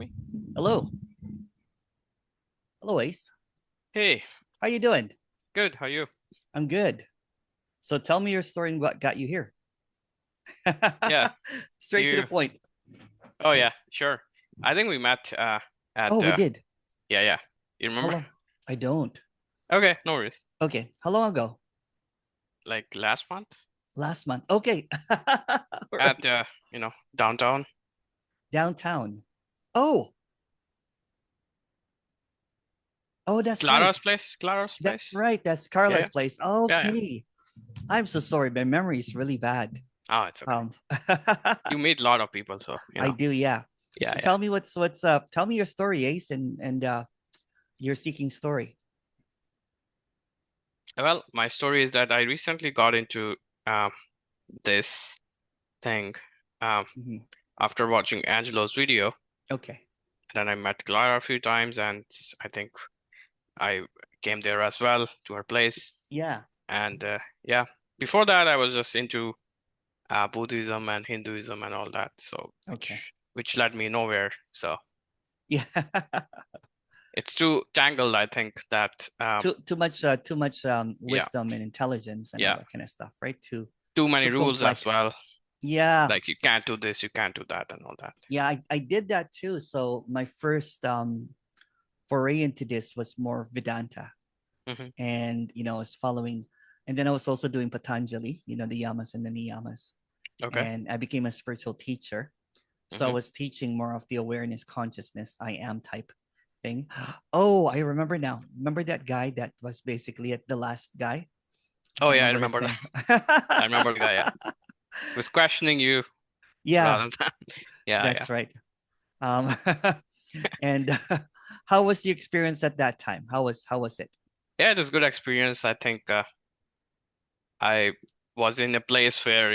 Me? Hello. Hello, Ace. Hey, How you doing? good. How are you? I'm good. So tell me your story and what got you here. Yeah, Straight to the you. point. Oh yeah, sure. I think we met Oh, at we did. yeah. You How remember? long? I don't. Okay, no worries. Okay. How long ago? Like last month Last month. Okay. All at right. downtown. Downtown. Oh, oh, that's right. Clara's place. Clara's That's place. right. That's Yeah, Carla's yeah, place. yeah. Okay. I'm so sorry. My memory is really bad. Oh, it's okay. Um, You meet a lot of people, so I do, yeah. Yeah, So yeah. tell me what's up. Tell me your story, Ace, and your seeking story. Well, my story is that I recently got into um this thing um Mhm. after watching Angelo's video, Okay. and then I met Clara a few times, and I think I came there as well to her place. Yeah. And yeah, before that, I was just into Buddhism and Hinduism and all that. So Okay. which led me nowhere. So Yeah. it's too tangled, I think, that Too much yeah, wisdom and intelligence and all yeah, that kind of stuff, right? Too too many too rules as complex. well. Yeah. Like you can't do this, you can't do that, and all that. Yeah, I did that too. So my first foray into this was more Vedanta. Hmm. And I was following, and then I was also doing Patanjali, the yamas and the niyamas. Okay. And I became a spiritual teacher. So I Hmm. was teaching more of the awareness, consciousness, I am type thing. Oh, I remember now. Remember that guy that was basically at the last guy? I Oh can't yeah, I remember his remember that. name. I remember the guy. Yeah, he was questioning you Yeah, rather than yeah, yeah, that's right. Um, and how was the experience at that time? How was it? yeah. It was a good experience. I think I was in a place where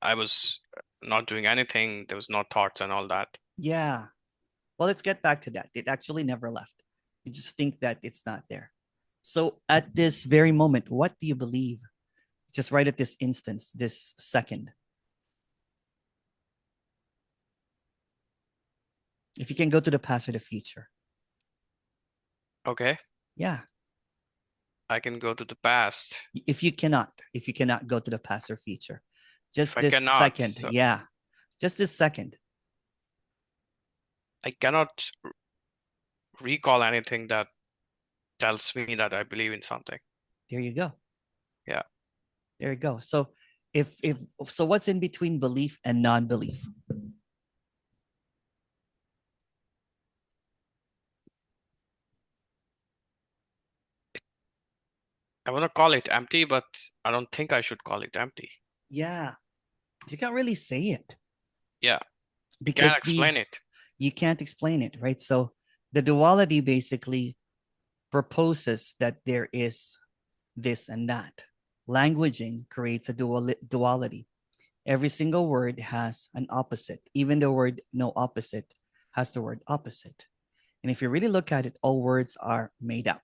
I was not doing anything. There was no thoughts and all that. Yeah. Well, let's get back to that. It actually never left. You just think that it's not there. So at this very moment, what do you believe? Just right at this instance, this second. If you can go to the past or the future. Okay, Yeah. I can go to the past. If you cannot go to the past or future. If Just I this cannot, second. so Yeah. Just this second. I cannot recall anything that tells me that I believe in something. There you go. Yeah, There you go. So if so what's in between belief and non-belief? I want to call it empty, but I don't think I should call it empty. Yeah. You can't really say it Yeah, can't because the explain it. you can't explain it, right? So the duality basically proposes that there is this and that. Languaging creates a duality. Every single word has an opposite. Even the word no opposite has the word opposite. And if you really look at it, all words are made up.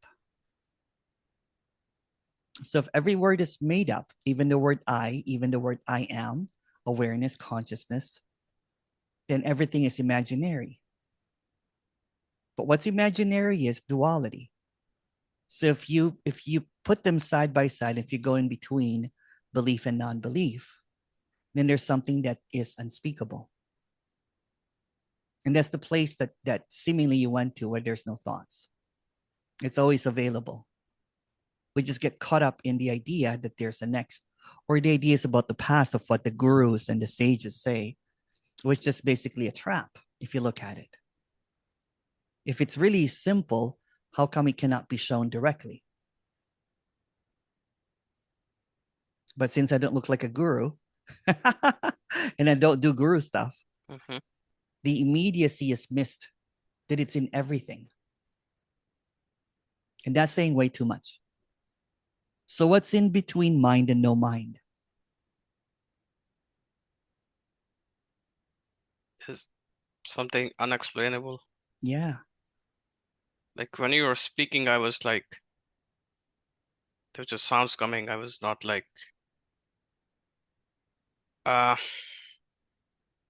So if every word is made up, even the word I, even the word I am, awareness, consciousness, then everything is imaginary. But what's imaginary is duality. So if you put them side by side, if you go in between belief and non-belief, then there's something that is unspeakable. And that's the place that seemingly you went to where there's no thoughts. It's always available. We just get caught up in the idea that there's a next, or the ideas about the past of what the gurus and the sages say, which is just basically a trap if you look at it. If it's really simple, how come it cannot be shown directly? But since I don't look like a guru and I don't do guru stuff, Hmm. the immediacy is missed, that it's in everything. And that's saying way too much. So, what's in between mind and no mind? There's something unexplainable. Yeah. Like when you were speaking, I was like, there was just sounds coming. I was not like, uh,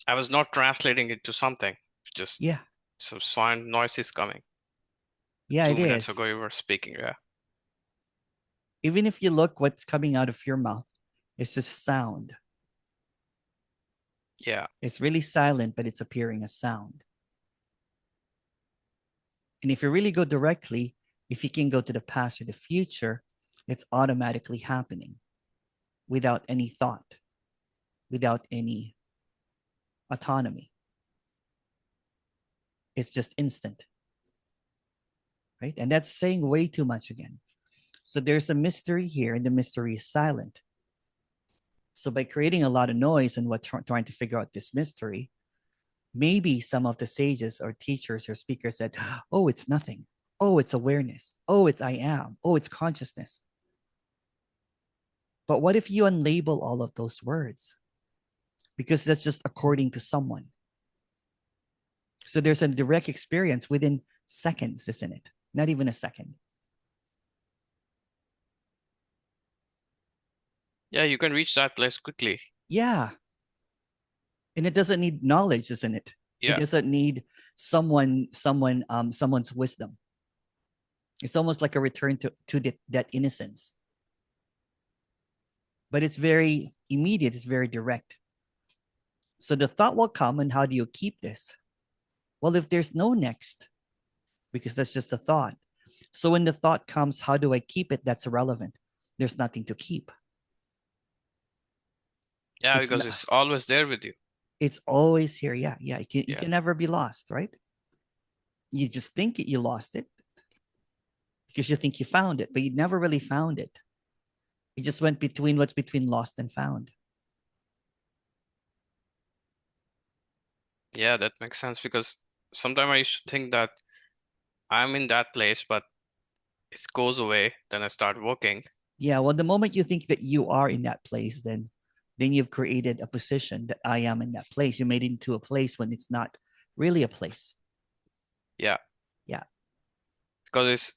I was not translating it to something. Just Yeah. some sound noise is coming. Yeah, Two it minutes is. ago you were speaking. Yeah. Even if you look what's coming out of your mouth, it's just sound. Yeah. It's really silent, but it's appearing as sound. And if you really go directly, if you can go to the past or the future, it's automatically happening without any thought, without any autonomy. It's just instant, right? And that's saying way too much again. So there's a mystery here, and the mystery is silent. So by creating a lot of noise and trying to figure out this mystery, maybe some of the sages or teachers or speakers said, "Oh, it's nothing. Oh, it's awareness. Oh, it's I am. Oh, it's consciousness." But what if you unlabel all of those words? Because that's just according to someone. So there's a direct experience within seconds, isn't it? Not even a second. Yeah, you can reach that place quickly. Yeah. And it doesn't need knowledge, isn't it? It Yeah. doesn't need someone's wisdom. It's almost like a return to that innocence. But it's very immediate, it's very direct. So the thought will come, and how do you keep this? Well, if there's no next, because that's just a thought. So when the thought comes, how do I keep it? That's irrelevant. There's nothing to keep. Yeah, It's because not, it's always there with you. it's always here. Yeah, yeah. You Yeah. can never be lost, right? You just think you lost it because you think you found it, but you never really found it. You just went between what's between lost and found. Yeah, that makes sense because sometimes I used to think that I'm in that place, but it goes away. Then I start working. Yeah, well, the moment you think that you are in that place, then you've created a position that I am in that place. You made it into a place when it's not really a place. Yeah, Yeah, because it's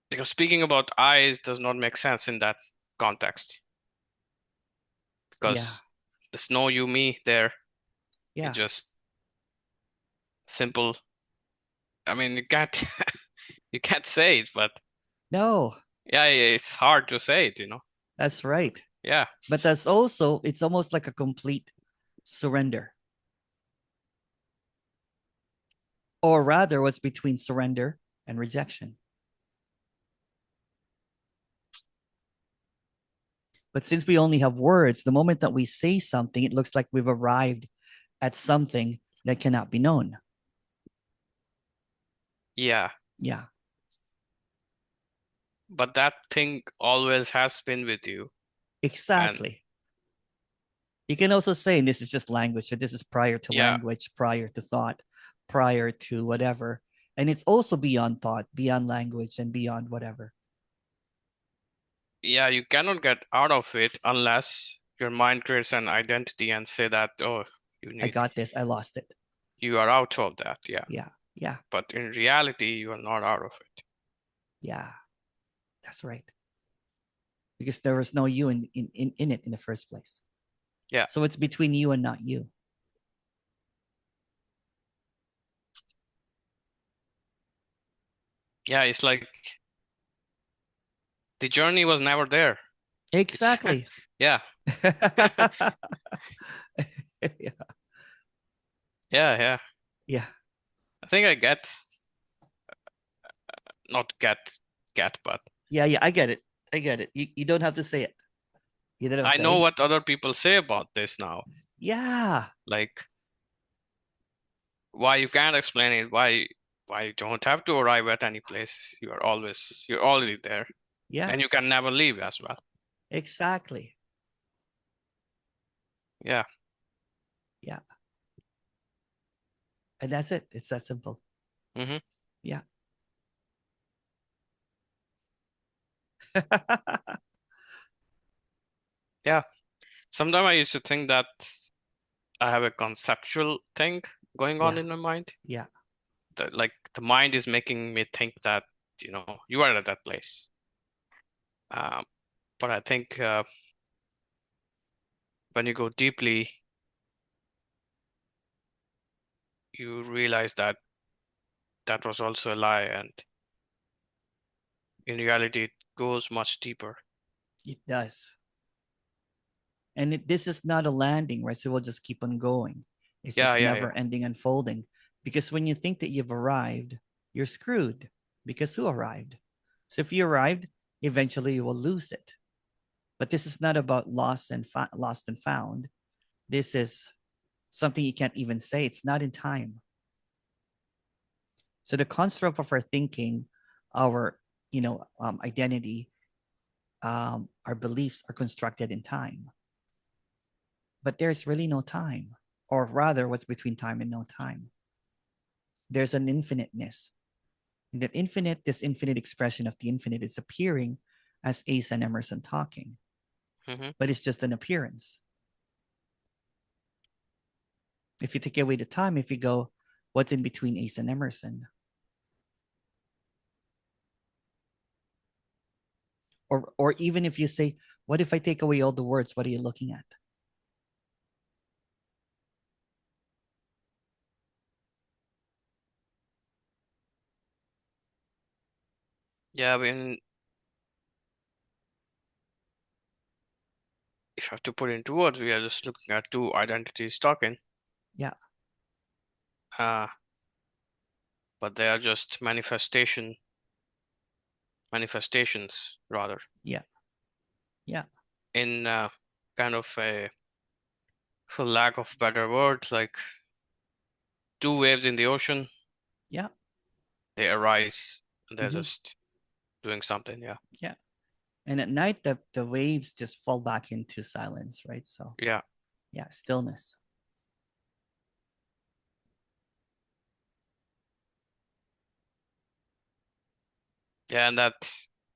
because speaking about eyes does not make sense in that context yeah, because there's no you, me there. It's yeah. just simple. I mean, you can't you can't say it, but No, yeah, it's hard to say it. that's right. Yeah, But that's also, it's almost like a complete surrender, or rather, what's between surrender and rejection. But since we only have words, the moment that we say something, it looks like we've arrived at something that cannot be known. yeah. Yeah, But that thing always has been with you. And exactly. You can also say, and this is just language, so this is prior to yeah, language, prior to thought, prior to whatever. And it's also beyond thought, beyond language, and beyond whatever. yeah, you cannot get out of it unless your mind creates an identity and say that, oh, you I need got this. I lost it. you are out of that. Yeah. Yeah, yeah, But in reality, you are not out of it. yeah. That's right. Because there was no you in it in the first place. Yeah. So it's between you and not you. Yeah, it's like the journey was never there. It's Exactly. yeah. Yeah. Yeah, yeah. Yeah. I think I get not get, but Yeah. Yeah. I get it. I get it. You don't have to say it. You know what I'm I know saying? what other people say about this now. Yeah. Like why you can't explain it, why you don't have to arrive at any place. You're already there. Yeah. And you can never leave as well. Exactly. Yeah. Yeah. And that's it. It's that simple. Hmm. Yeah. Yeah. Sometimes I used to think that I have a conceptual thing going on Yeah. in my mind. Yeah. That like the mind is making me think that, you are at that place. Um, but I think when you go deeply, you realize that that was also a lie, and in reality, it goes much deeper. It does. And this is not a landing, right? So we'll just keep on going. It's Yeah, just yeah, yeah. never ending unfolding. Because when you think that you've arrived, you're screwed. Because who arrived? So if you arrived, eventually you will lose it. But this is not about lost and found. This is something you can't even say. It's not in time. So the construct of our thinking, our identity, our beliefs are constructed in time. But there's really no time, or rather, what's between time and no time? There's an infiniteness. And this infinite expression of the infinite is appearing as Ace and Emerson talking, Mm-hmm. but it's just an appearance. If you take away the time, if you go, what's in between Ace and Emerson? Or even if you say, what if I take away all the words? What are you looking at? Yeah, I mean, if I have to put it into words, we are just looking at two identities talking. Yeah, Uh, but they are just manifestations rather, yeah, yeah, in kind of a, for lack of better word, like two waves in the ocean. yeah. They arise and they're Mm-hmm. just doing something. Yeah, Yeah. And at night, the waves just fall back into silence, right? So, yeah, yeah, stillness. yeah. And that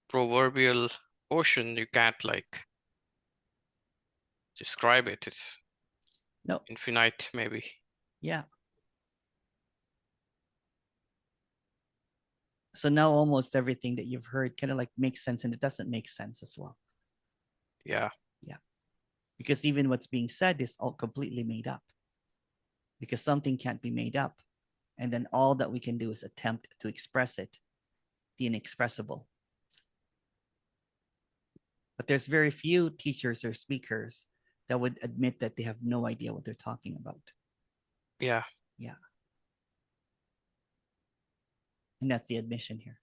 proverbial ocean, you can't like describe it. It's No, infinite, maybe. yeah. So now almost everything that you've heard kind of like makes sense and it doesn't make sense as well. Yeah, Yeah. Because even what's being said is all completely made up because something can't be made up. And then all that we can do is attempt to express it, the inexpressible. But there's very few teachers or speakers that would admit that they have no idea what they're talking about. yeah, Yeah. And that's the admission here.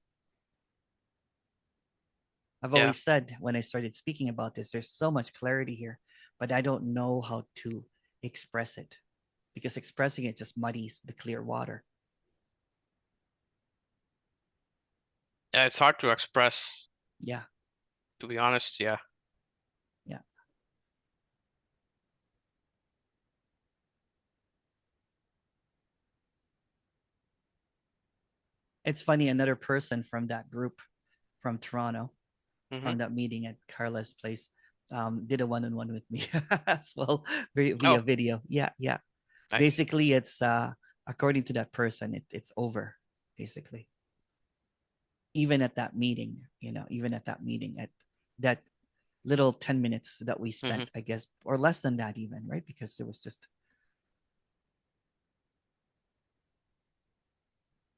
I've yeah, always said when I started speaking about this, there's so much clarity here, but I don't know how to express it because expressing it just muddies the clear water. yeah. It's hard to express, Yeah. to be honest. Yeah, Yeah. It's funny, another person from that group from Toronto, hmm. from that meeting at Carla's place, did a one-on-one with me as well Oh, via video. Yeah, yeah. nice. Basically, it's according to that person, it's over. Basically, even at that meeting, even at that meeting, at that little 10 minutes that we Hmm. spent, I guess, or less than that, even, right? Because it was just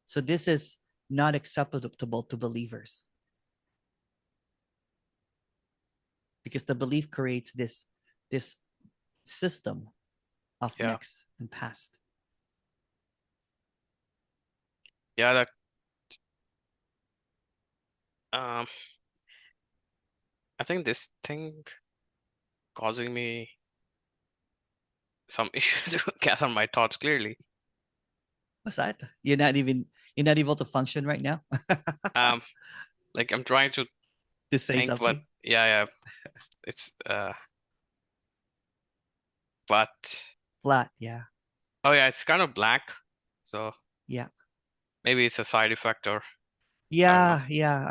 so. This is not acceptable to believers because the belief creates this system of Yeah, next and past. yeah. That um, I think this thing causing me some issue to gather my thoughts clearly. What's that? You're not able to function right now Um, like I'm trying to to say think, but something yeah, yeah. It's but flat. Yeah, oh yeah, it's kind of black. So yeah, maybe it's a side effect, or I don't know. yeah, yeah.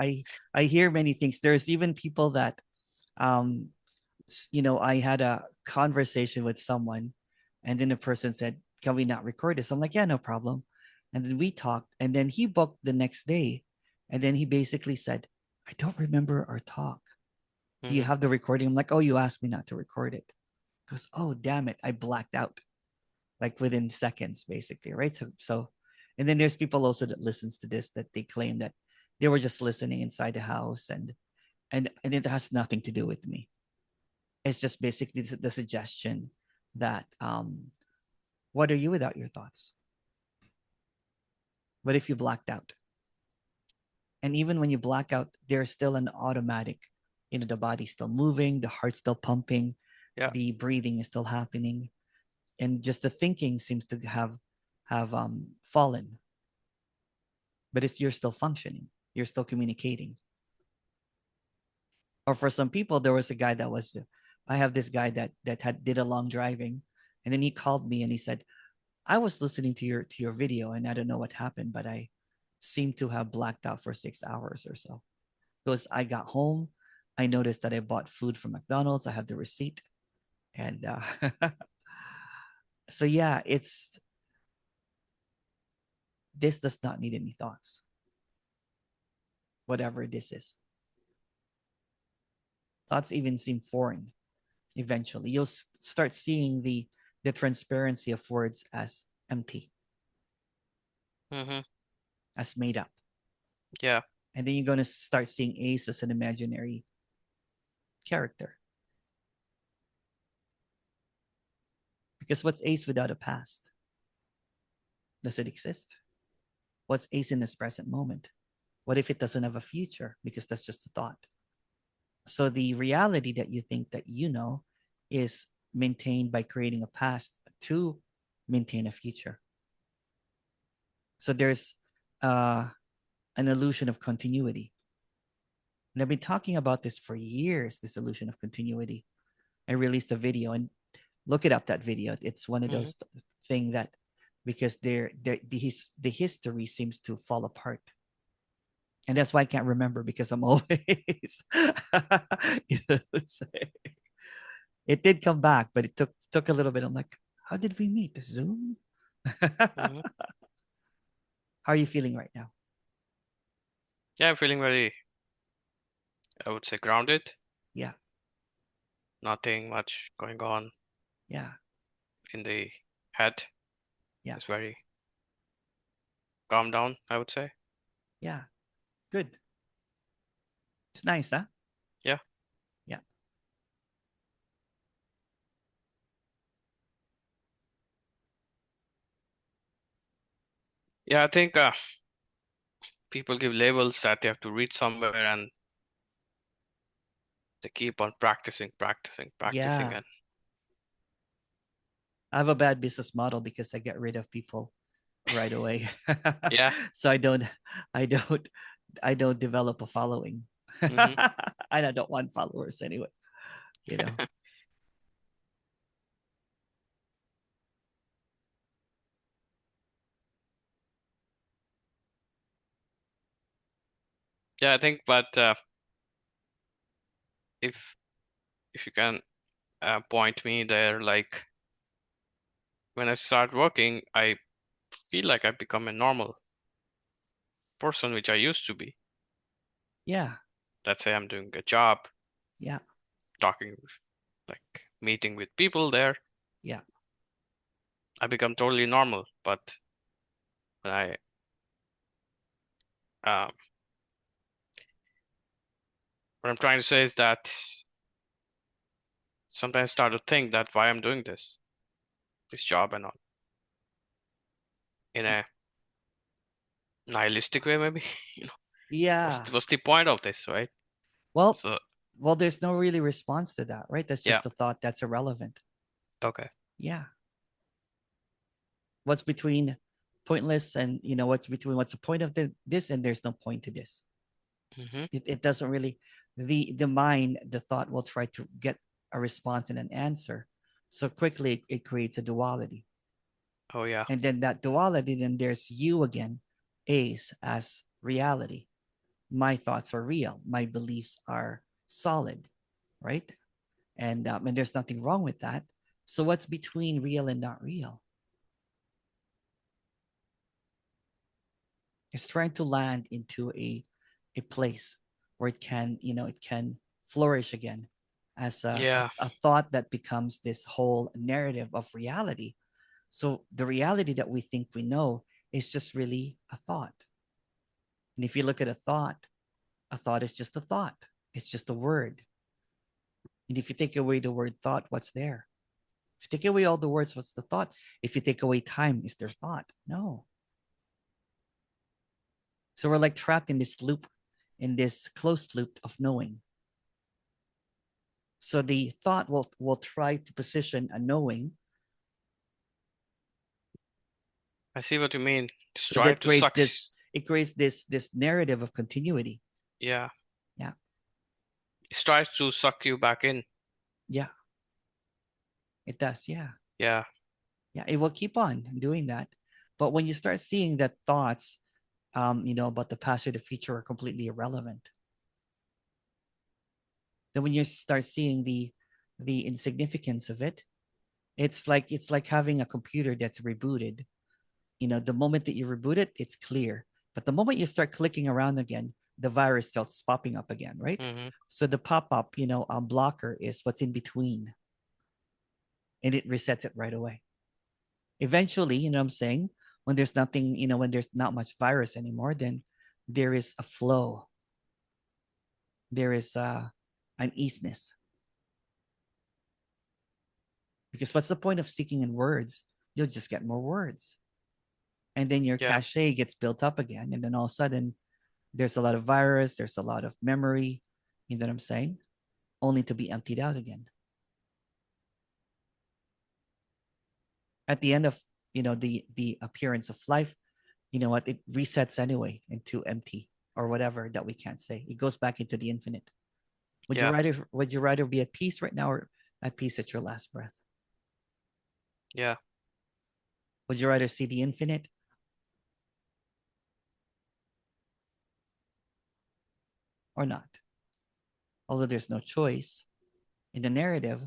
I hear many things. There's even people that um I had a conversation with someone, and then the person said, "Can we not record this?" I'm like, "Yeah, no problem." And then we talked, and then he booked the next day, and then he basically said, "I don't remember our talk. Do you Hmm. have the recording?" I'm like, "Oh, you asked me not to record it." He goes, "Oh, damn it, I blacked out." like within seconds, basically, right? So, and then there's people also that listens to this that they claim that they were just listening inside the house, and it has nothing to do with me. It's just basically the suggestion that what are you without your thoughts? What if you blacked out? And even when you black out, there's still an automatic, the body's still moving, the heart's still pumping, Yeah. the breathing is still happening, and just the thinking seems to have fallen, but it's you're still functioning, you're still communicating. Or for some people, there was a guy that was, I have this guy that had did a long driving, and then he called me and he said, I was listening to your video and I don't know what happened, but I seem to have blacked out for 6 hours or so. Because I got home, I noticed that I bought food from McDonald's. I have the receipt, and so yeah, it's this does not need any thoughts, whatever this is. Thoughts even seem foreign. Eventually, you'll start seeing the transparency of words as empty, Mm-hmm. as made up, Yeah. and then you're going to start seeing Ace as an imaginary character. Because what's Ace without a past? Does it exist? What's Ace in this present moment? What if it doesn't have a future? Because that's just a thought. So the reality that you think that you know is maintained by creating a past to maintain a future. So there's uh, an illusion of continuity. And I've been talking about this for years, this illusion of continuity. I released a video, and look it up, that video. It's one of Mm-hmm. those thing that, because the history seems to fall apart. And that's why I can't remember, because I'm always you know, it did come back, but it took a little bit. I'm like, how did we meet? The Zoom? Mm-hmm. How are you feeling right now? Yeah, I'm feeling very, I would say, grounded. Yeah, Nothing much going on yeah, in the head. yeah, It's very calm down, I would say. yeah. Good. It's nice, huh? Yeah. Yeah, Yeah, I think people give labels that they have to reach somewhere and they keep on practicing, practicing, practicing. yeah. And I have a bad business model because I get rid of people right away. yeah. So I don't, I don't develop a following. Mm-hmm. I don't want followers anyway, you know. Yeah, I think, but if if you can point me there, like when I start working, I feel like I've become a normal person, which I used to be. Yeah, Let's say I'm doing a job, yeah, talking, like meeting with people there. yeah, I become totally normal. But when um, what I'm trying to say is that sometimes I start to think that why I'm doing this job and all, in a nihilistic way, maybe. You know, yeah. what's the point of this, right? Well, So well, there's no really response to that, right? That's yeah, just a thought that's irrelevant. okay. Yeah. What's between pointless and, what's between what's the point of this, and there's no point to this. Mm-hmm. It doesn't really, the mind, the thought will try to get a response and an answer. So quickly it creates a duality. Oh yeah, And then that duality, then there's you again, Ace, as reality. My thoughts are real. My beliefs are solid, right? And there's nothing wrong with that. So what's between real and not real? It's trying to land into a place where it can flourish again as yeah. a thought that becomes this whole narrative of reality. So the reality that we think we know is just really a thought. And if you look at a thought is just a thought. It's just a word. And if you take away the word thought, what's there? If you take away all the words, what's the thought? If you take away time, is there thought? No. So we're like trapped in this loop, in this closed loop of knowing. So the thought will try to position a knowing. I see what you mean. Just So try that to suck. it creates this narrative of continuity. Yeah. Yeah. It tries to suck you back in. Yeah. It does. Yeah. Yeah. Yeah. It will keep on doing that. But when you start seeing that thoughts, about the past or the future are completely irrelevant, then when you start seeing the insignificance of it, it's like having a computer that's rebooted. The moment that you reboot it, it's clear. But the moment you start clicking around again, the virus starts popping up again, right? Hmm. So the pop-up, blocker is what's in between, and it resets it right away. Eventually, what I'm saying, when there's nothing, when there's not much virus anymore, then there is a flow. There is an easiness. Because what's the point of seeking in words? You'll just get more words. And then your Yeah. cache gets built up again. And then all of a sudden, there's a lot of virus, there's a lot of memory, you know what I'm saying? Only to be emptied out again. At the end of the appearance of life, you know what? It resets anyway into empty or whatever that we can't say. It goes back into the infinite. Would you Yeah. rather would you rather be at peace right now or at peace at your last breath? Yeah. Would you rather see the infinite or not? Although there's no choice in the narrative,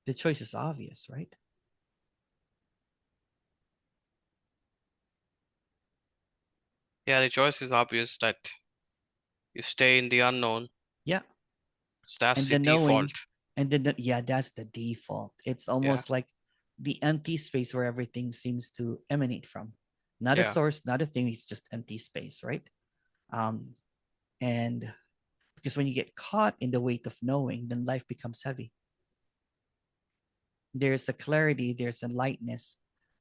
the choice is obvious, right? Yeah. The choice is obvious that you stay in the unknown. Yeah. So that's And the the default. knowing, and then yeah, that's the default. It's Yeah. almost like the empty space where everything seems to emanate from. Not a Yeah. source, not a thing, it's just empty space, right? Um, and because when you get caught in the weight of knowing, then life becomes heavy. There's a clarity, there's a lightness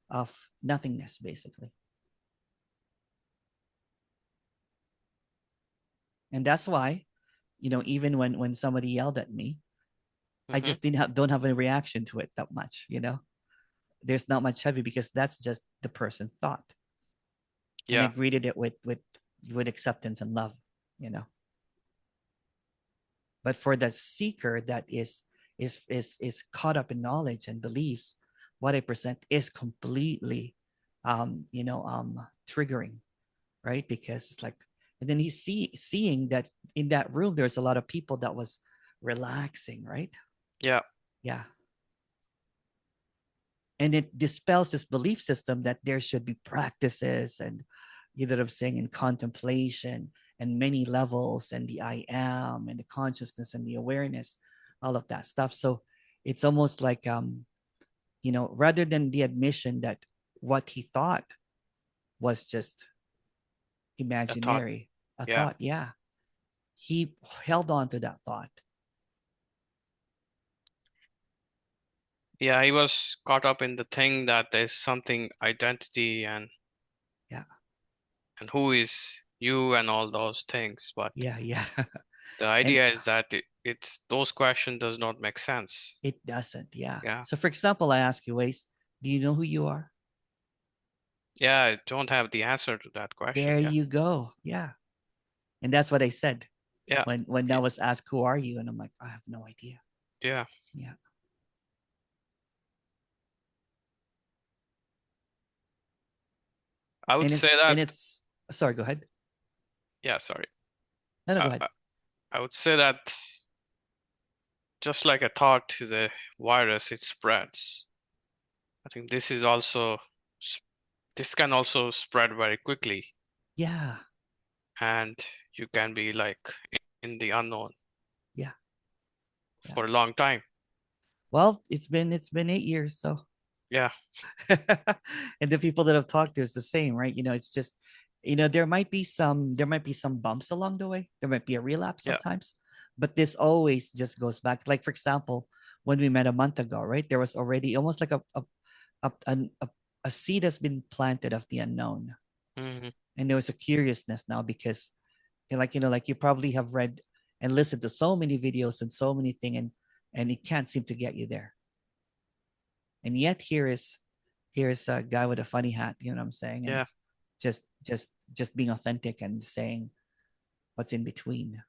of nothingness, basically. And that's why, even when somebody yelled at me, I Hmm. just don't have a reaction to it that much. There's not much heavy because that's just the person thought, and I Yeah. greeted it with acceptance and love. You know, but for the seeker that is caught up in knowledge and beliefs, what I present is completely, triggering, right? Because it's like, and then he's seeing that in that room there's a lot of people that was relaxing, right? Yeah. Yeah. And it dispels this belief system that there should be practices and, what I'm saying, and contemplation and many levels and the I am and the consciousness and the awareness, all of that stuff. So it's almost like, rather than the admission that what he thought was just A thought. imaginary, a Yeah. thought, yeah, he held on to that thought. Yeah. He was caught up in the thing that there's something identity Yeah, and who is you and all those things. But yeah, yeah. the And idea is that it's those questions does not make sense. it doesn't, yeah. Yeah. So for example, I ask you, Wace, do you know who you are? Yeah. I don't have the answer to that question. There Yeah. you go. Yeah. And that's what I said Yeah. when that was asked, who are you? And I'm like, I have no idea. Yeah. Yeah. I would And say it's that. and it's sorry, go ahead. Yeah. Sorry. No, no, go I, ahead. I, I would say that just like a thought to the virus, it spreads. I think this can also spread very quickly, Yeah. and you can be like in the unknown Yeah. Yeah. for a long time. Well, it's been 8 years, so Yeah. And the people that I've talked to is the same, right? It's just, there might be some bumps along the way. There might be a relapse Yeah. sometimes, but this always just goes back. Like, for example, when we met a month ago, right? There was already almost like a seed has been planted of the unknown. Hmm. And there was a curiousness now because, like you probably have read and listened to so many videos and so many things, and it can't seem to get you there. And yet here's a guy with a funny hat, you know what I'm saying? And Yeah. just being authentic and saying what's in between.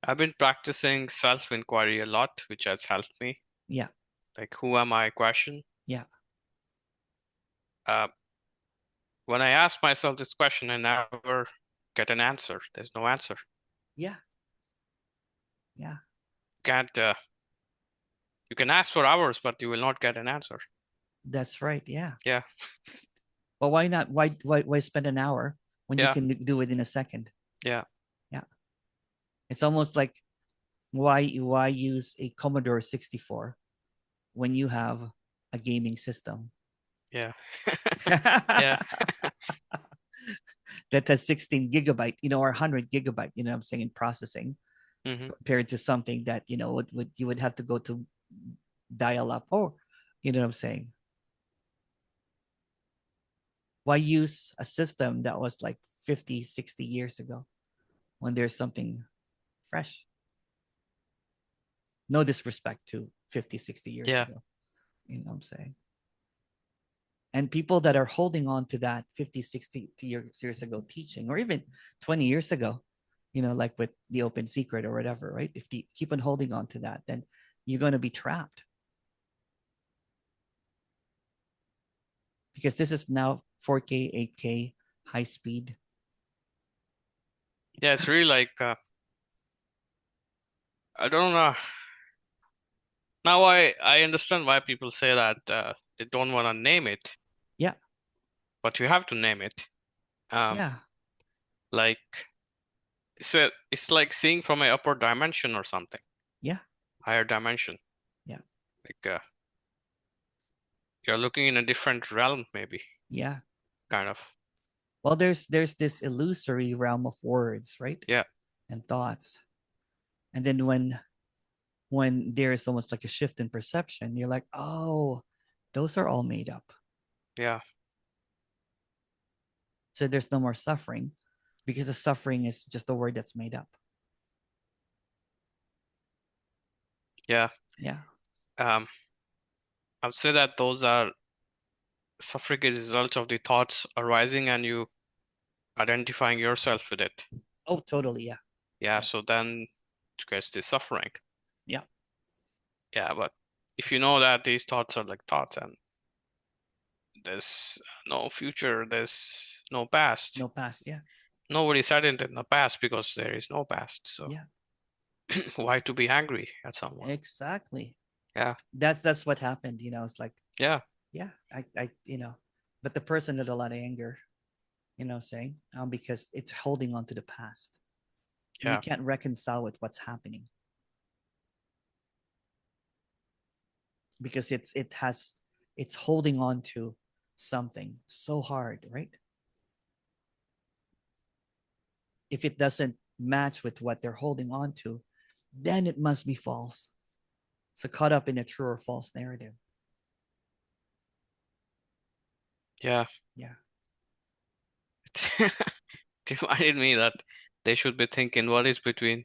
I've been practicing self-inquiry a lot, which has helped me. Yeah, Like, who am I question. yeah, Uh, when I ask myself this question, I never get an answer. There's no answer. yeah, yeah. Can't You can ask for hours, but you will not get an answer. That's right. Yeah. Yeah. Well, why not? Why spend an hour when you Yeah. can do it in a second? Yeah. Yeah. It's almost like, why use a Commodore 64 when you have a gaming system Yeah. Yeah. that has 16 gigabyte, or 100 gigabyte, I'm saying, in processing, Hmm. compared to something that, would you would have to go to dial up, or, what I'm saying. Why use a system that was like 50, 60 years ago when there's something fresh? No disrespect to 50, 60 years Yeah. ago. You know what I'm saying? And people that are holding on to that 50, 60 years ago teaching, or even 20 years ago, like with the open secret or whatever, right? If you keep on holding on to that, then you're going to be trapped, because this is now 4K, 8K, high speed. Yeah. It's really like I don't know. Now I understand why people say that they don't want to name it, Yeah, but you have to name it. Um, yeah, like it's like seeing from a upper dimension or something, yeah, higher dimension. yeah, Like you're looking in a different realm, maybe, yeah. kind of. Well, there's this illusory realm of words, right? Yeah. And thoughts. And then when there is almost like a shift in perception, you're like, oh, those are all made up. Yeah. So there's no more suffering, because the suffering is just a word that's made up. Yeah. Yeah. Um, I would say that those are suffering is a result of the thoughts arising and you identifying yourself with it. Oh, totally. Yeah. Yeah. Yeah. So then it gets the suffering. Yeah. Yeah. But if you know that these thoughts are like thoughts and there's no future, there's no past. No past. Yeah. Nobody said it in the past because there is no past. So Yeah. why to be angry at someone? Exactly. Yeah. That's what happened. It's like, Yeah. yeah, but the person had a lot of anger, saying, because it's holding on to the past, and you Yeah. can't reconcile with what's happening, because it's holding on to something so hard, right? If it doesn't match with what they're holding on to, then it must be false. So caught up in a true or false narrative. Yeah. Yeah. It reminded me that they should be thinking what is between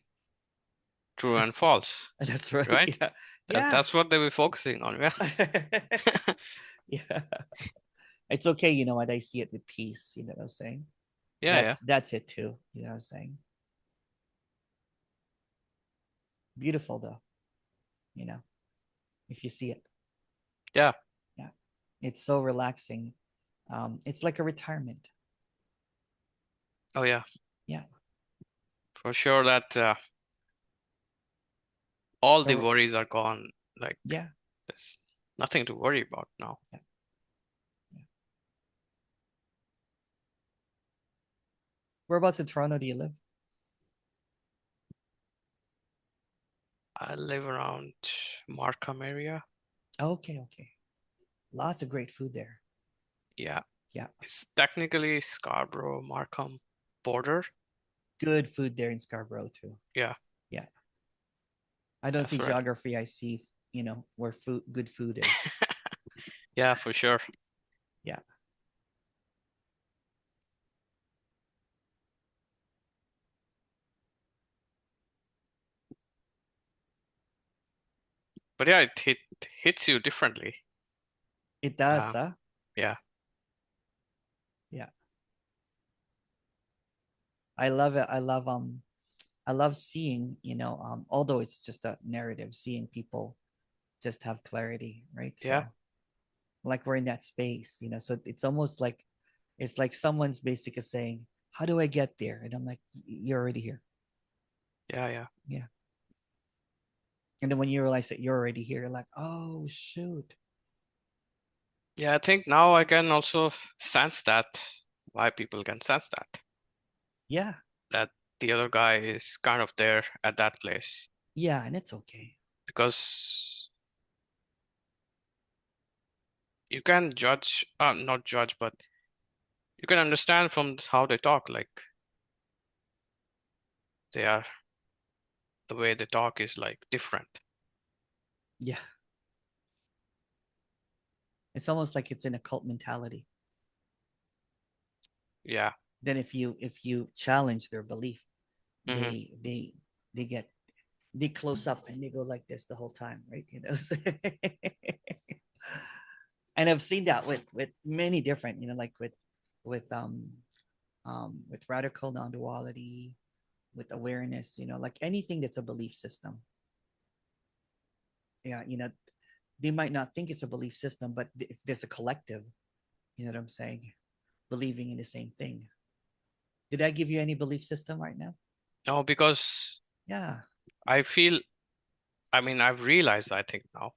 true and false, That's right. right? Yeah. That's Yeah. that's what they were focusing on. Yeah. Yeah. It's okay, what, I see it with peace, you know what I'm saying? Yeah. Yeah. That's it too, you know what I'm saying? Beautiful though, you know, if you see it. Yeah. Yeah. It's so relaxing. It's like a retirement. Oh yeah. Yeah. For sure that all the So worries are gone. Like yeah. there's nothing to worry about now. Yeah. Yeah. Whereabouts in Toronto do you live? I live around Markham area. Okay, okay. Lots of great food there. Yeah, Yeah, it's technically Scarborough, Markham border. good food there in Scarborough too. Yeah, Yeah, I don't that's see right. geography. I see, where good food is. Yeah, for sure. Yeah, But yeah, hits you differently. it does, Um, huh? yeah, Yeah, I love it. I love seeing, although it's just a narrative, seeing people just have clarity, right? yeah, So like we're in that space, so it's almost like it's like someone's basically saying, how do I get there? And I'm like, you're already here. yeah, yeah. Yeah. And then when you realize that you're already here, you're like, oh shoot. Yeah, I think now I can also sense that why people can sense that Yeah. that the other guy is kind of there at that place Yeah. And it's okay. because you can judge, not judge, but you can understand from how they talk. Like they are, the way they talk is like different. Yeah. It's almost like it's in a cult mentality. Yeah. Then if you challenge their belief, Hmm. they get they close up and they go like this the whole time, right? And I've seen that with many different, like with radical non-duality, with awareness, like anything that's a belief system. Yeah, they might not think it's a belief system, but if there's a collective, you know what I'm saying, believing in the same thing. Did I give you any belief system right now? No, because Yeah, I feel, I mean, I've realized, I think now,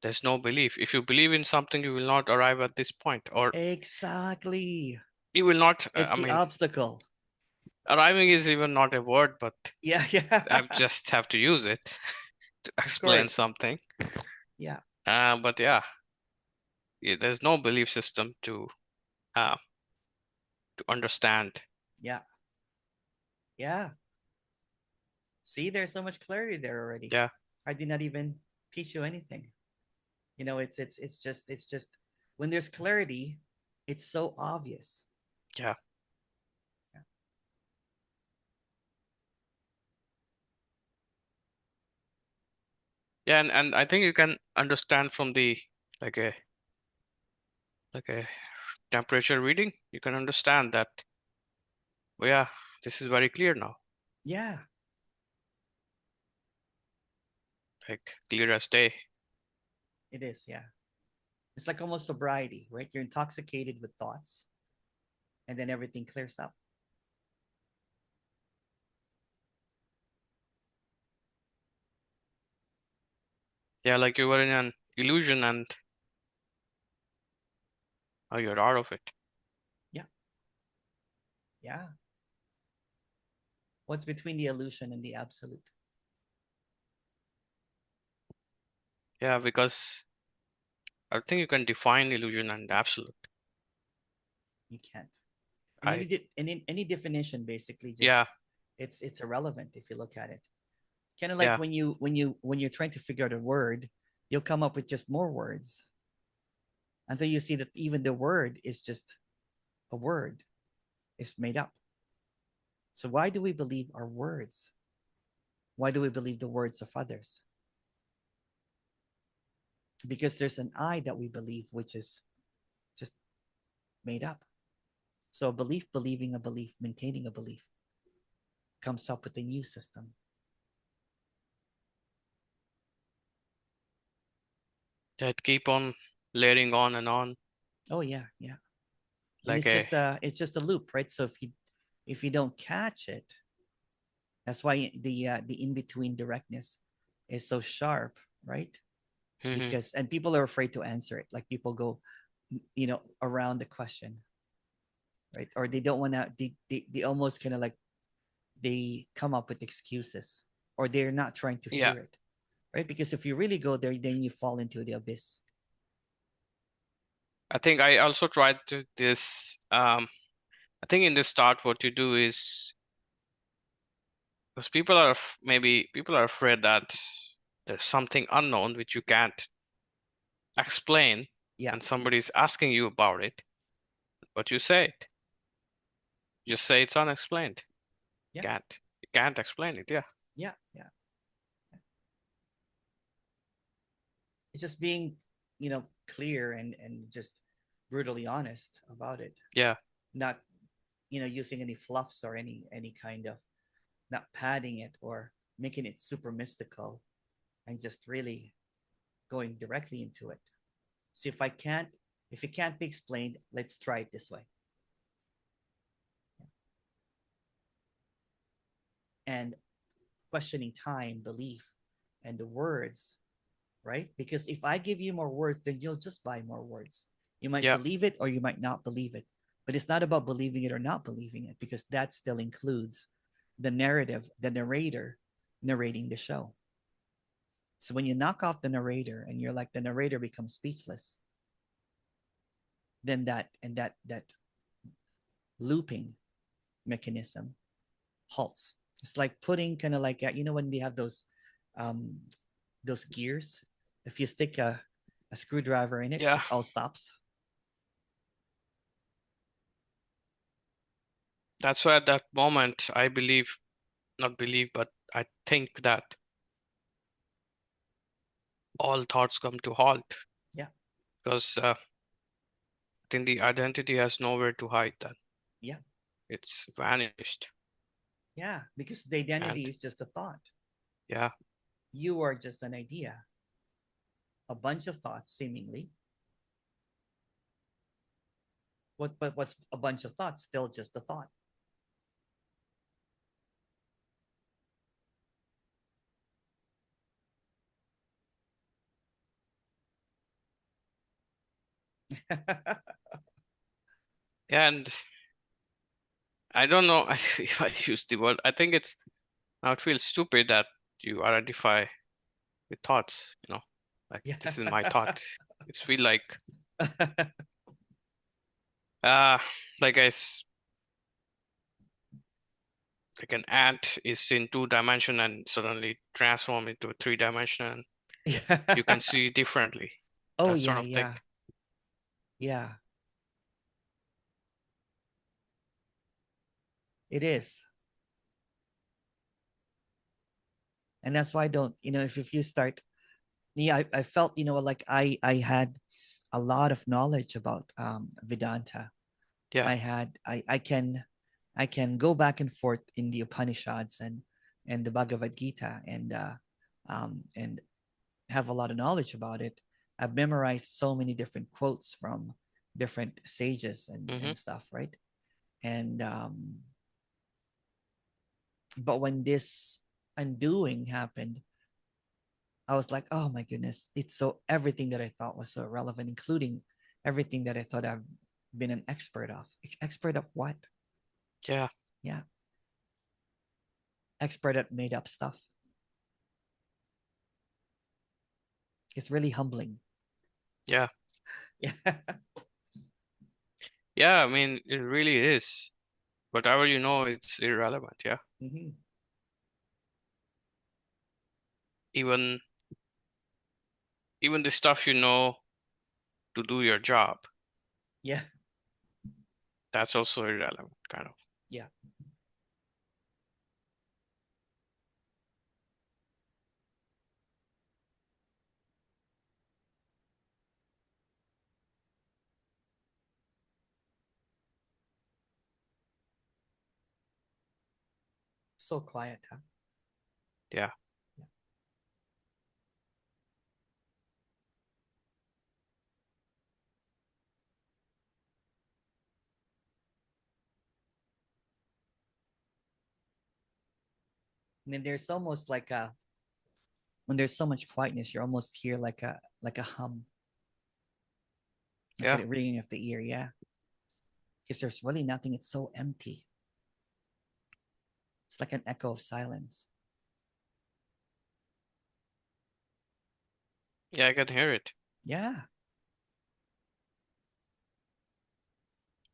there's no belief. If you believe in something, you will not arrive at this point, or exactly. you will not, It's I the mean, obstacle. arriving is even not a word, but Yeah, yeah. I just have to use it to Of explain course. something. Yeah, But yeah, there's no belief system uh, to understand. yeah, yeah. See, there's so much clarity there already. Yeah, I did not even teach you anything. It's just when there's clarity, it's so obvious. yeah, Yeah, yeah, and I think you can understand from the like a like a temperature reading. You can understand that. Oh yeah, this is very clear now, yeah, like clear as day. it is. Yeah, it's like almost sobriety, right? You're intoxicated with thoughts, and then everything clears up. Yeah, like you were in an illusion and now you're out of it. Yeah, yeah. What's between the illusion and the absolute? Yeah, because I think you can define illusion and absolute. You can't. And I any definition basically just Yeah, it's irrelevant if you look at it. Kind of like yeah, when you're trying to figure out a word, you'll come up with just more words until you see that even the word is just a word. It's made up. So why do we believe our words? Why do we believe the words of others? Because there's an I that we believe, which is just made up. So a belief, believing a belief, maintaining a belief comes up with a new system. that keep on layering on and on Oh yeah, yeah. And like a it's just a loop, right? So if you don't catch it, that's why the in between directness is so sharp, right? Mhm. Because and people are afraid to answer it. Like people go, around the question, right? Or they don't want to. They almost kind of like they come up with excuses, or they're not trying to Yeah, hear it. right? Because if you really go there, then you fall into the abyss. I think I also tried to this. I think in the start, what you do is because maybe people are afraid that there's something unknown which you can't explain, Yeah, and somebody's asking you about it, but you say it. Just say it's unexplained. yeah, You can't explain it. Yeah. yeah, yeah. It's just being, clear and just brutally honest about it. Yeah. Not, using any fluffs or any kind of, not padding it or making it super mystical, and just really going directly into it. So if it can't be explained, let's try it this way. And questioning time, belief, and the words, right? Because if I give you more words, then you'll just buy more words. You might Yeah. believe it or you might not believe it. But it's not about believing it or not believing it, because that still includes the narrative, the narrator narrating the show. So when you knock off the narrator and you're like the narrator becomes speechless, then that looping mechanism halts. It's like putting kind of like when they have um those gears. If you stick a screwdriver in it, Yeah. it all stops. That's why at that moment I believe, not believe, but I think that all thoughts come to halt Yeah, because I think the identity has nowhere to hide. Then yeah, it's vanished. yeah. Because the And identity is just a thought. yeah, You are just an idea, a bunch of thoughts, seemingly. But what's a bunch of thoughts? Still just a thought. and I don't know if I use the word. I think it's now it feels stupid that you identify with thoughts. Like Yeah. this is my thought. It's feel uh like like an ant is in 2 dimension and suddenly transform into 3 dimension and you can Yeah. see differently. Oh That sort yeah, of thing. yeah, yeah. It is, and that's why I don't. If you start, yeah, I felt like I had a lot of knowledge about Vedanta. Yeah. I can go back and forth in the Upanishads and the Bhagavad Gita and have a lot of knowledge about it. I've memorized so many different quotes from different sages Mm-hmm. and stuff, right? And but when this undoing happened, I was like, oh my goodness, it's so everything that I thought was so irrelevant, including everything that I thought I've been an expert of. Expert of what? Yeah. Yeah, expert at made up stuff. It's really humbling. Yeah. Yeah. Yeah. I mean, it really is. Whatever you know, it's irrelevant. Yeah. Mm-hmm. Even even the stuff you know to do your job, Yeah. that's also irrelevant, kind of. Yeah. So quiet, huh? Yeah. Yeah. And then there's almost like a when there's so much quietness, you're almost hear like a hum, like Yeah. a ringing of the ear. Yeah, because there's really nothing. It's so empty. It's like an echo of silence. Yeah, I can hear it. Yeah.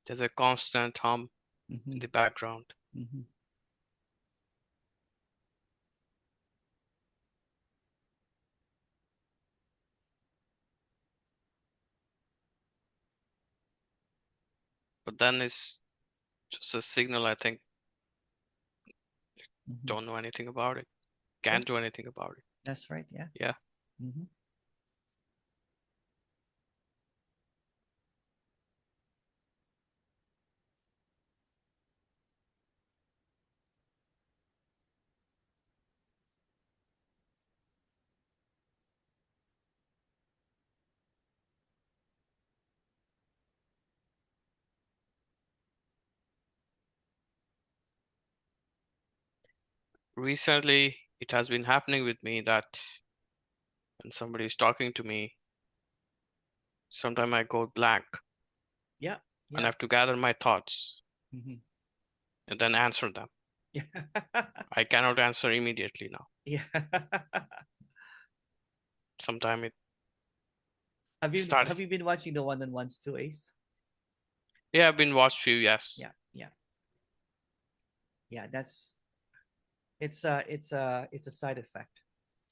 There's a constant hum in Mm-hmm. the background. Mm-hmm. But then it's just a signal, I think. Mm-hmm. Don't know anything about it. Yeah, Can't do anything about it. that's right. Yeah. Yeah. Mm-hmm. Recently, it has been happening with me that when somebody is talking to me, sometimes I go blank Yeah. and I Yeah. have to gather my thoughts Mm-hmm. and then answer them. Yeah. I cannot answer immediately now. Yeah. Sometimes it Have you started. have you been watching the one-on-ones too, Ace? Yeah, I've been watched few, yes. Yeah. Yeah. Yeah. That's it's a side effect,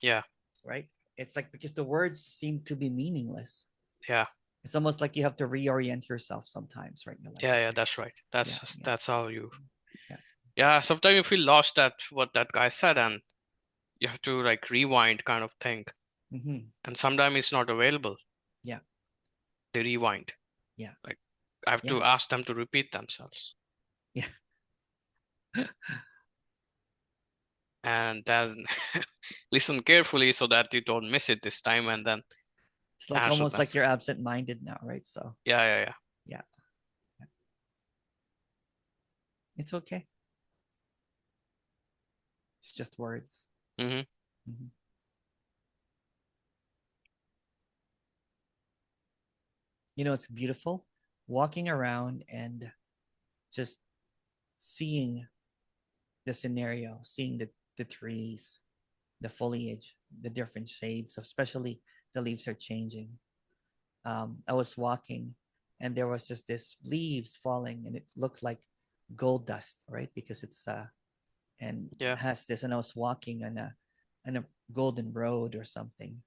Yeah, right? It's like because the words seem to be meaningless. yeah, It's almost like you have to reorient yourself sometimes, right? You're like, yeah, okay, that's right. yeah, yeah, That's how you. yeah. Yeah, sometimes you feel lost at what that guy said, and you have to like rewind kind of thing. Mm-hmm. And sometimes it's not available. Yeah. They rewind. Yeah. Like I have Yeah. to ask them to repeat themselves, Yeah. and then listen carefully so that you don't miss it this time, and then It's like answer almost them. like you're absent-minded now, right? So Yeah, yeah, yeah, it's okay. It's just words. yeah. Mm-hmm. It's beautiful walking around and just seeing the scenario, seeing the trees, the foliage, the different shades, especially the leaves are changing. I was walking and there was just this leaves falling and it looked like gold dust, right? Because it's and Yeah, has this, and I was walking on a golden road or something.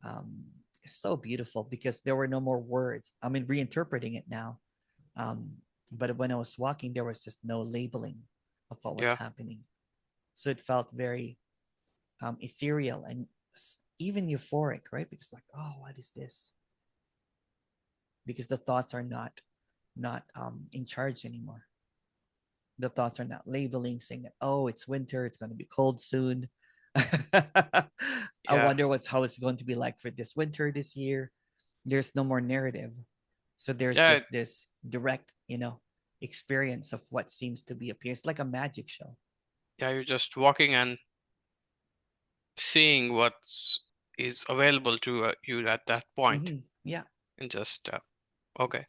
Um, it's so beautiful because there were no more words. I mean, reinterpreting it now. Um, but when I was walking, there was just no labeling of what was yeah, happening. So it felt very ethereal and even euphoric, right? Because like, oh, what is this? Because the thoughts are not in charge anymore. The thoughts are not labeling, saying that, oh, it's winter, it's going to be cold soon. I yeah, wonder how it's going to be like for this winter this year. There's no more narrative. So there's yeah, just this direct, experience of what seems to be appears It's like a magic show. yeah. You're just walking and seeing what's is available to you at that point, Mm-hmm. Yeah, and just okay,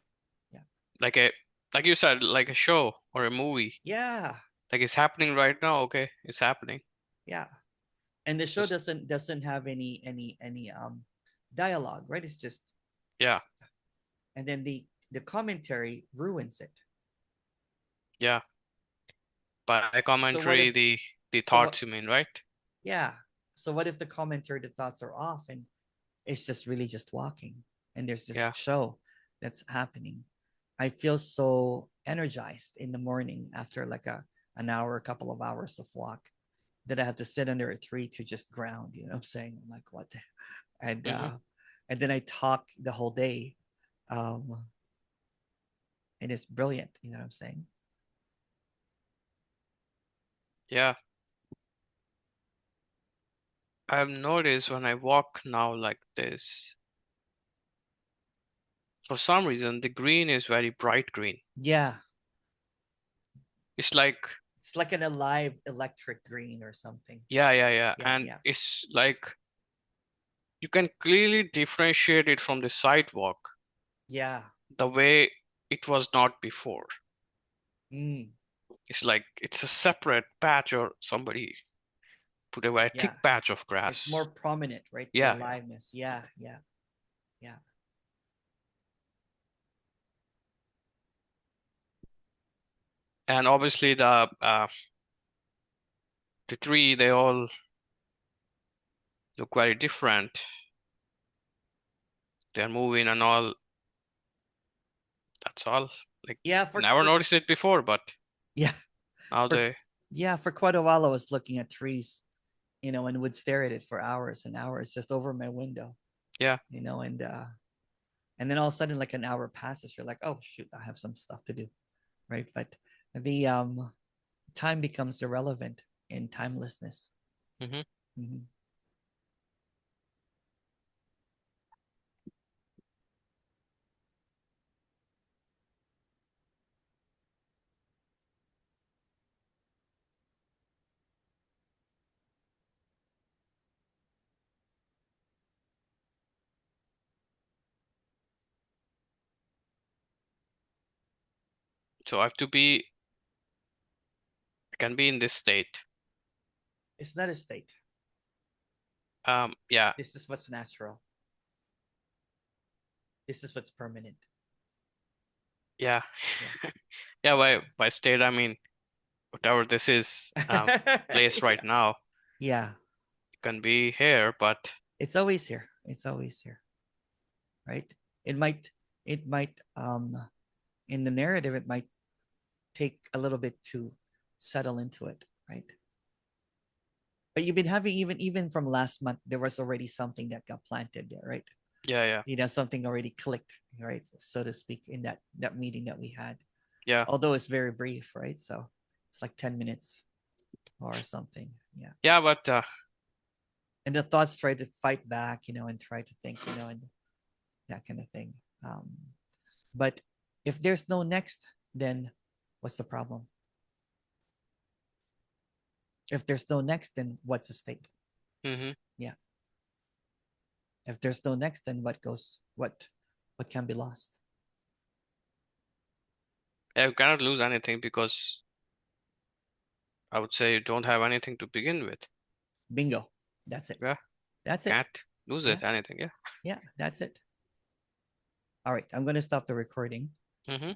yeah, like a like you said, like a show or a movie. yeah, Like it's happening right now. Okay, it's happening. yeah. And the show Just doesn't have any dialogue, right? It's just, yeah, and then the commentary ruins it. yeah. By So what if commentary, the so what thoughts you mean, right? yeah. So what if the commentary, the thoughts are off and it's just really just walking and there's this Yeah, show that's happening. I feel so energized in the morning after like an hour, a couple of hours of walk that I have to sit under a tree to just ground. You know what I'm saying? I'm like, what the and mm-hmm. and then I talk the whole day. Um and it's brilliant, you know what I'm saying? Yeah. I've noticed when I walk now like this, for some reason the green is very bright green. Yeah. It's like It's like an alive electric green or something. yeah, yeah, yeah, Yeah, and yeah. it's like you can clearly differentiate it from the sidewalk Yeah. the way it was not before. Mm. It's like it's a separate patch or somebody put away a Yeah. thick patch of It's more grass. prominent, right? The Yeah, yeah. aliveness. Yeah, yeah, yeah. And obviously the tree, they all look very different. They're moving and all. That's all. Like Yeah, never noticed it before, but yeah, now for they yeah, for quite a while I was looking at trees, and would stare at it for hours and hours just over my window, yeah. and then all of a sudden like an hour passes, you're like, oh shoot, I have some stuff to do, right? But the time becomes irrelevant in timelessness. Hmm. Mhm. So I can be in this state. It's not a state. Yeah, This is what's natural. This is what's permanent. yeah. Yeah. Yeah, Yeah. by state I mean whatever this is, place right Yeah. now. Yeah. It can be here, but It's always here. It's always here. Right? It might it might in the narrative it might take a little bit to settle into it, right? But you've been having even from last month, there was already something that got planted there, right? yeah, yeah, Something already clicked, right? So to speak, in that meeting that we had. yeah, Although it's very brief, right? So it's like 10 minutes or something. Yeah. yeah. But And the thoughts try to fight back, and try to think, and that kind of thing. Um, but if there's no next, then what's the problem? If there's no next, then what's the state? hmm Yeah. If there's no next, then what can be lost? yeah, you cannot lose anything because I would say you don't have anything to begin with. Bingo. That's it. Yeah, That's it. can't lose Yeah. it anything. Yeah. Yeah. That's it. All right. I'm going to stop the recording. Hmm.